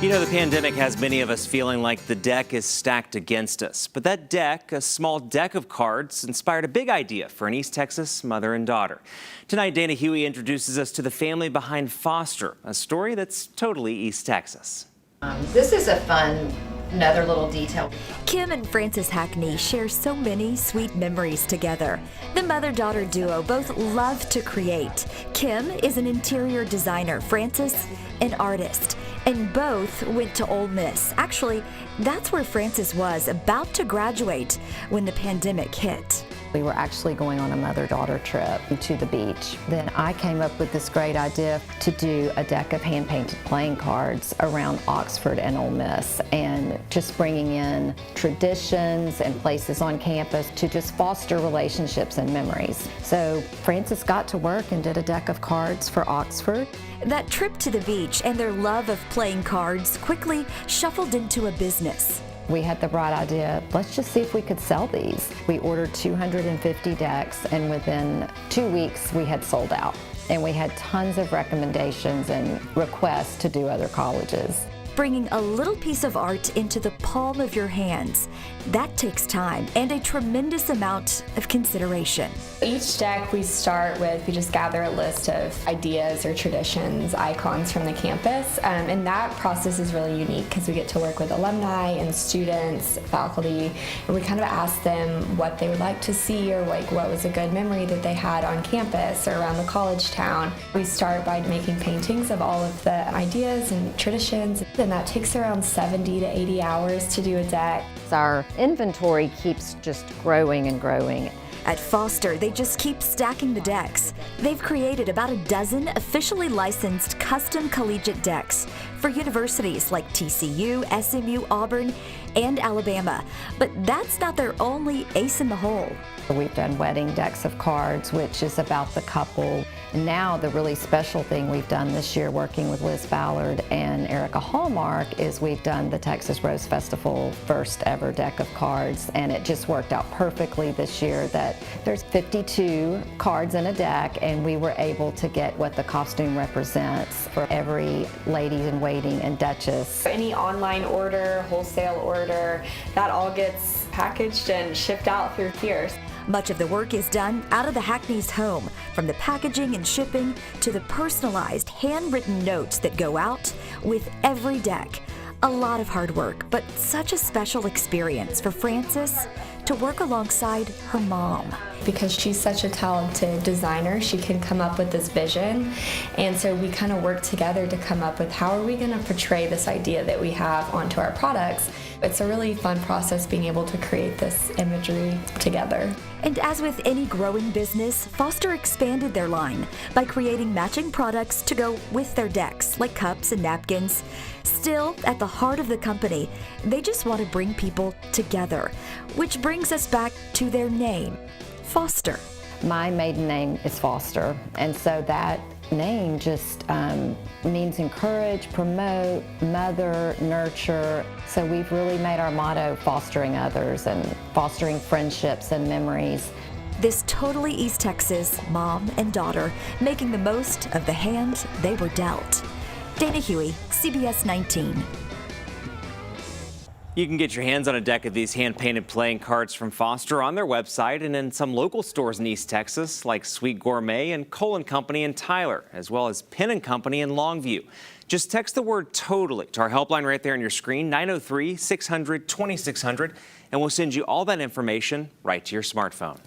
You know, the pandemic has many of us feeling like the deck is stacked against us. But that deck, a small deck of cards, inspired a big idea for an East Texas mother and daughter. Tonight, Dana Huey introduces us to the family behind Foster, a story that's totally East Texas. This is a fun, another little detail. Kim and Frances Hackney share so many sweet memories together. The mother-daughter duo both love to create. Kim is an interior designer, Frances an artist, and both went to Ole Miss. Actually, that's where Frances was about to graduate when the pandemic hit. We were actually going on a mother-daughter trip to the beach. Then I came up with this great idea to do a deck of hand-painted playing cards around Oxford and Ole Miss, and just bringing in traditions and places on campus to just foster relationships and memories. So Frances got to work and did a deck of cards for Oxford. That trip to the beach and their love of playing cards quickly shuffled into a business. We had the bright idea, let's just see if we could sell these. We ordered 250 decks, and within 2 weeks we had sold out. And we had tons of recommendations and requests to do other colleges. Bringing a little piece of art into the palm of your hands, that takes time and a tremendous amount of consideration. Each deck we start with, we just gather a list of ideas or traditions, icons from the campus, and that process is really unique because we get to work with alumni and students, faculty, and we kind of ask them what they would like to see or like what was a good memory that they had on campus or around the college town. We start by making paintings of all of the ideas and traditions, and that takes around 70 to 80 hours to do a deck. Our inventory keeps just growing and growing. At Foster, they just keep stacking the decks. They've created about a dozen officially licensed custom collegiate decks for universities like TCU, SMU, Auburn, and Alabama. But that's not their only ace in the hole. We've done wedding decks of cards, which is about the couple. Now the really special thing we've done this year working with Liz Ballard and Erica Hallmark is we've done the Texas Rose Festival first ever deck of cards, and it just worked out perfectly this year that there's 52 cards in a deck, and we were able to get what the costume represents for every lady in waiting and duchess. Any online order, wholesale order, that all gets packaged and shipped out through Pierce. Much of the work is done out of the Hackney's home, from the packaging and shipping to the personalized handwritten notes that go out with every deck. A lot of hard work, but such a special experience for Frances to work alongside her mom. Because she's such a talented designer, she can come up with this vision, and so we kind of work together to come up with how are we going to portray this idea that we have onto our products. It's a really fun process being able to create this imagery together. And as with any growing business, Foster expanded their line by creating matching products to go with their decks, like cups and napkins. Still, at the heart of the company, they just want to bring people together, which brings us back to their name, Foster. My maiden name is Foster, and so that name just means encourage, promote, mother, nurture. So we've really made our motto fostering others and fostering friendships and memories. This totally East Texas mom and daughter making the most of the hand they were dealt. Dana Huey, CBS 19. You can get your hands on a deck of these hand-painted playing cards from Foster on their website and in some local stores in East Texas like Sweet Gourmet and Cole & Company in Tyler, as well as Penn & Company in Longview. Just text the word TOTALLY to our helpline right there on your screen, 903-600-2600, and we'll send you all that information right to your smartphone.